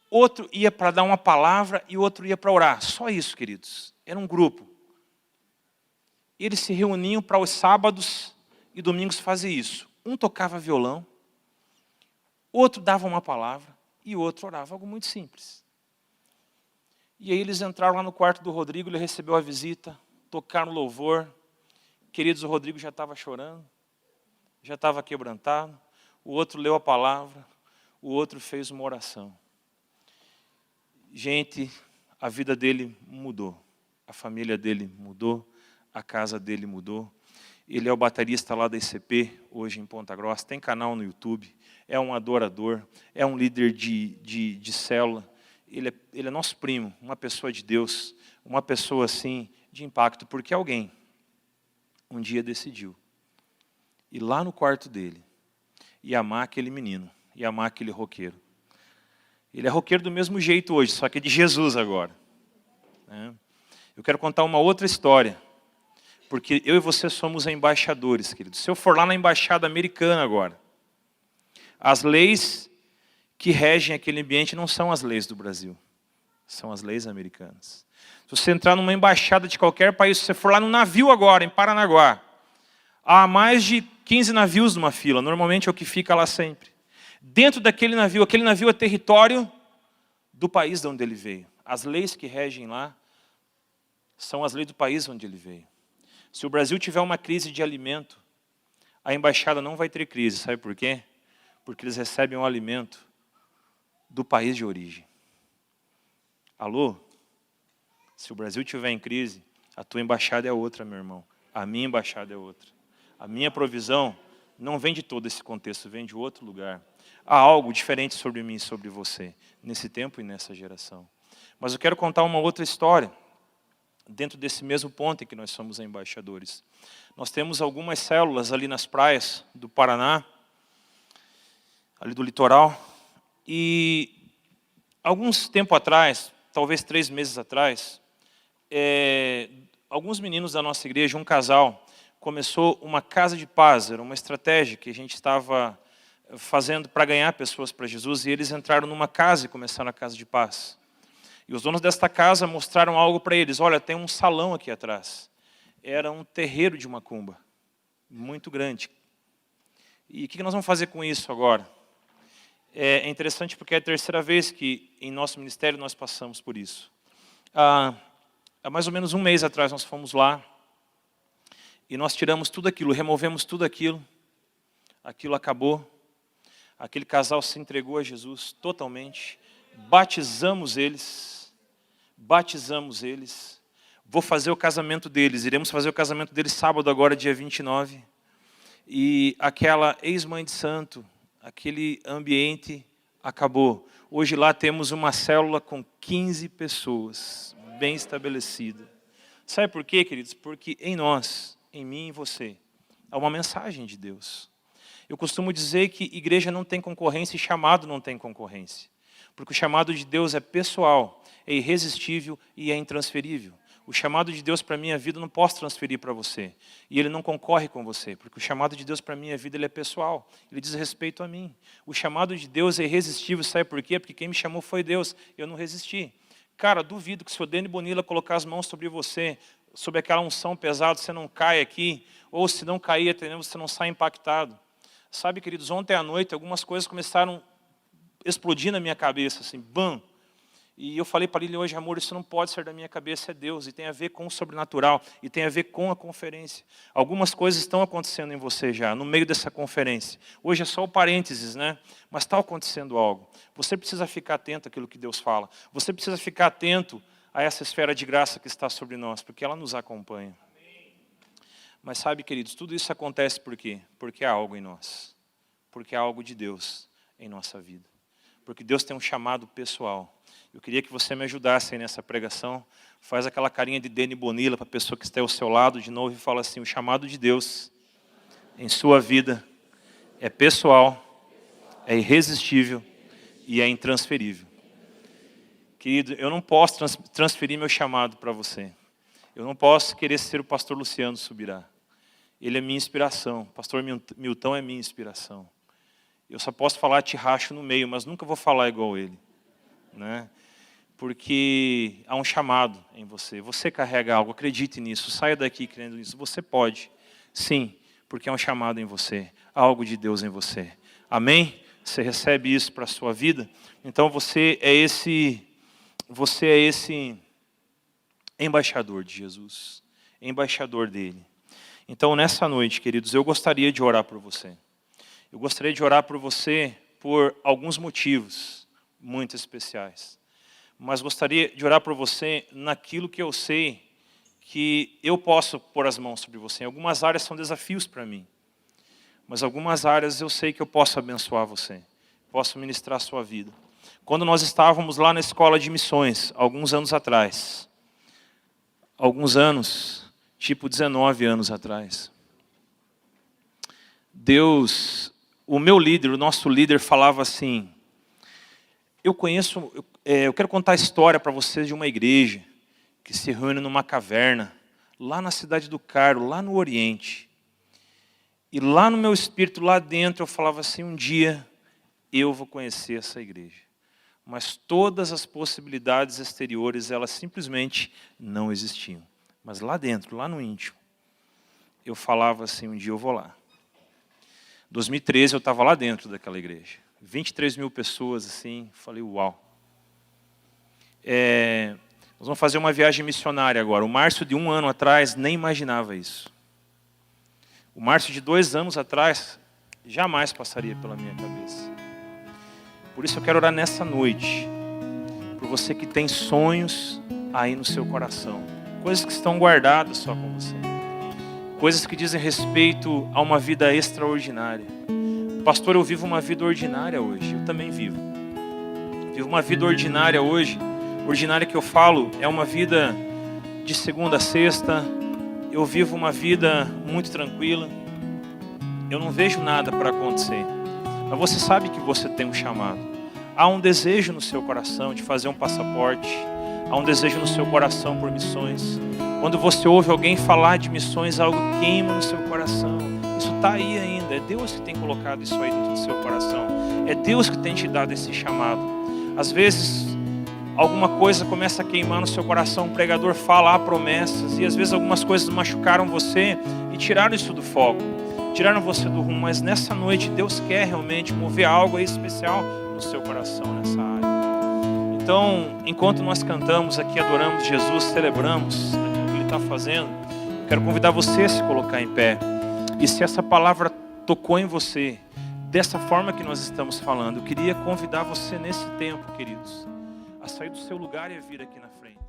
outro ia para dar uma palavra e outro ia para orar. Só isso, queridos. Era um grupo. Eles se reuniam para os sábados e domingos fazer isso. Um tocava violão, outro dava uma palavra e o outro orava. Algo muito simples. E aí eles entraram lá no quarto do Rodrigo, ele recebeu a visita, tocaram louvor. Queridos, o Rodrigo já estava chorando, já estava quebrantado. O outro leu a palavra, o outro fez uma oração. Gente, a vida dele mudou, a família dele mudou, a casa dele mudou. Ele é o baterista lá da ICP, hoje em Ponta Grossa, tem canal no YouTube, é um adorador, é um líder de célula. Ele é nosso primo, uma pessoa de Deus, uma pessoa assim de impacto, porque alguém um dia decidiu ir lá no quarto dele e amar aquele menino, e amar aquele roqueiro. Ele é roqueiro do mesmo jeito hoje, só que é de Jesus agora. Eu quero contar uma outra história, porque eu e você somos embaixadores, queridos. Se eu for lá na embaixada americana agora, as leis que regem aquele ambiente não são as leis do Brasil, são as leis americanas. Se você entrar numa embaixada de qualquer país, se você for lá no navio agora, em Paranaguá, há mais de 15 navios numa fila, normalmente é o que fica lá sempre. Dentro daquele navio, aquele navio é território do país de onde ele veio. As leis que regem lá são as leis do país onde ele veio. Se o Brasil tiver uma crise de alimento, a embaixada não vai ter crise. Sabe por quê? Porque eles recebem o alimento do país de origem. Alô? Se o Brasil tiver em crise, a tua embaixada é outra, meu irmão. A minha embaixada é outra. A minha provisão não vem de todo esse contexto, vem de outro lugar. Há algo diferente sobre mim e sobre você, nesse tempo e nessa geração. Mas eu quero contar uma outra história, dentro desse mesmo ponto em que nós somos embaixadores. Nós temos algumas células ali nas praias do Paraná, ali do litoral, e alguns tempo atrás, talvez 3 meses atrás, alguns meninos da nossa igreja, um casal, começou uma casa de paz, era uma estratégia que a gente estava fazendo para ganhar pessoas para Jesus, e eles entraram numa casa e começaram a casa de paz. E os donos desta casa mostraram algo para eles. Olha, tem um salão aqui atrás. Era um terreiro de macumba, muito grande. E o que nós vamos fazer com isso agora? É interessante porque é a terceira vez que em nosso ministério nós passamos por isso. Há mais ou menos um mês atrás nós fomos lá e nós tiramos tudo aquilo, removemos tudo aquilo. Aquilo acabou. Aquele casal se entregou a Jesus totalmente. Batizamos eles. Vou fazer o casamento deles. Iremos fazer o casamento deles sábado agora, dia 29. E aquela ex-mãe de santo, aquele ambiente acabou. Hoje lá temos uma célula com 15 pessoas, bem estabelecida. Sabe por quê, queridos? Porque em nós, em mim e em você, há uma mensagem de Deus. Eu costumo dizer que igreja não tem concorrência e chamado não tem concorrência. Porque o chamado de Deus é pessoal, é irresistível e é intransferível. O chamado de Deus para a minha vida eu não posso transferir para você. E ele não concorre com você, porque o chamado de Deus para a minha vida ele é pessoal. Ele diz respeito a mim. O chamado de Deus é irresistível, sabe por quê? Porque quem me chamou foi Deus, eu não resisti. Cara, duvido que se o Dani Bonilla colocar as mãos sobre você, sobre aquela unção pesada, você não cai aqui, ou se não cair, você não sai impactado. Sabe, queridos, ontem à noite algumas coisas começaram a explodir na minha cabeça, assim, bam! E eu falei para ele hoje, amor, isso não pode ser da minha cabeça, é Deus, e tem a ver com o sobrenatural, e tem a ver com a conferência. Algumas coisas estão acontecendo em você já, no meio dessa conferência. Hoje é só o parênteses, né? Mas está acontecendo algo. Você precisa ficar atento àquilo que Deus fala. Você precisa ficar atento a essa esfera de graça que está sobre nós, porque ela nos acompanha. Mas sabe, queridos, tudo isso acontece por quê? Porque há algo em nós. porque há algo de Deus em nossa vida. Porque Deus tem um chamado pessoal. Eu queria que você me ajudasse aí nessa pregação. Faz aquela carinha de Deni Bonilla para a pessoa que está ao seu lado de novo e fala assim: o chamado de Deus em sua vida é pessoal, é irresistível e é intransferível. Querido, eu não posso transferir meu chamado para você. Eu não posso querer ser o pastor Luciano Subirá. Ele é minha inspiração. O pastor Milton é minha inspiração. Eu só posso falar te racho no meio, mas nunca vou falar igual ele, né? Porque há um chamado em você. Você carrega algo, acredite nisso. Saia daqui crendo nisso. Você pode, sim, porque há um chamado em você. Há algo de Deus em você. Amém? Você recebe isso para a sua vida? Então você é esse embaixador de Jesus. Embaixador dele. Então nessa noite, queridos, eu gostaria de orar por você. Eu gostaria de orar por você por alguns motivos muito especiais. Mas gostaria de orar por você naquilo que eu sei que eu posso pôr as mãos sobre você. Em algumas áreas são desafios para mim. Mas algumas áreas eu sei que eu posso abençoar você. Posso ministrar a sua vida. Quando nós estávamos lá na escola de missões, alguns anos atrás. Alguns anos, tipo 19 anos atrás. Deus, o meu líder, o nosso líder falava assim: eu quero contar a história para vocês de uma igreja que se reúne numa caverna, lá na cidade do Cairo, lá no Oriente. E lá no meu espírito, lá dentro, eu falava assim: um dia eu vou conhecer essa igreja. Mas todas as possibilidades exteriores, elas simplesmente não existiam. Mas lá dentro, lá no íntimo, eu falava assim: um dia eu vou lá. 2013 eu estava lá dentro daquela igreja. 23 mil pessoas, assim, falei, uau. Nós vamos fazer uma viagem missionária agora. O Márcio de 1 ano atrás nem imaginava isso. O Márcio de 2 anos atrás jamais passaria pela minha cabeça. Por isso eu quero orar nessa noite, por você que tem sonhos aí no seu coração. Coisas que estão guardadas só com você. Coisas que dizem respeito a uma vida extraordinária. Pastor, eu vivo uma vida ordinária hoje. Eu também vivo. Vivo uma vida ordinária hoje. Ordinária que eu falo é uma vida de segunda a sexta. Eu vivo uma vida muito tranquila. Eu não vejo nada para acontecer. Mas você sabe que você tem um chamado. Há um desejo no seu coração de fazer um passaporte. Há um desejo no seu coração por missões. Quando você ouve alguém falar de missões, algo queima no seu coração. Isso está aí ainda. É Deus que tem colocado isso aí dentro do seu coração. É Deus que tem te dado esse chamado. Às vezes, alguma coisa começa a queimar no seu coração. O pregador fala, há promessas. E às vezes algumas coisas machucaram você e tiraram isso do foco. Tiraram você do rumo. Mas nessa noite, Deus quer realmente mover algo aí especial no seu coração, nessa área. Então, enquanto nós cantamos aqui, adoramos Jesus, celebramos aquilo que Ele está fazendo, eu quero convidar você a se colocar em pé. E se essa palavra tocou em você, dessa forma que nós estamos falando, eu queria convidar você nesse tempo, queridos, a sair do seu lugar e a vir aqui na frente.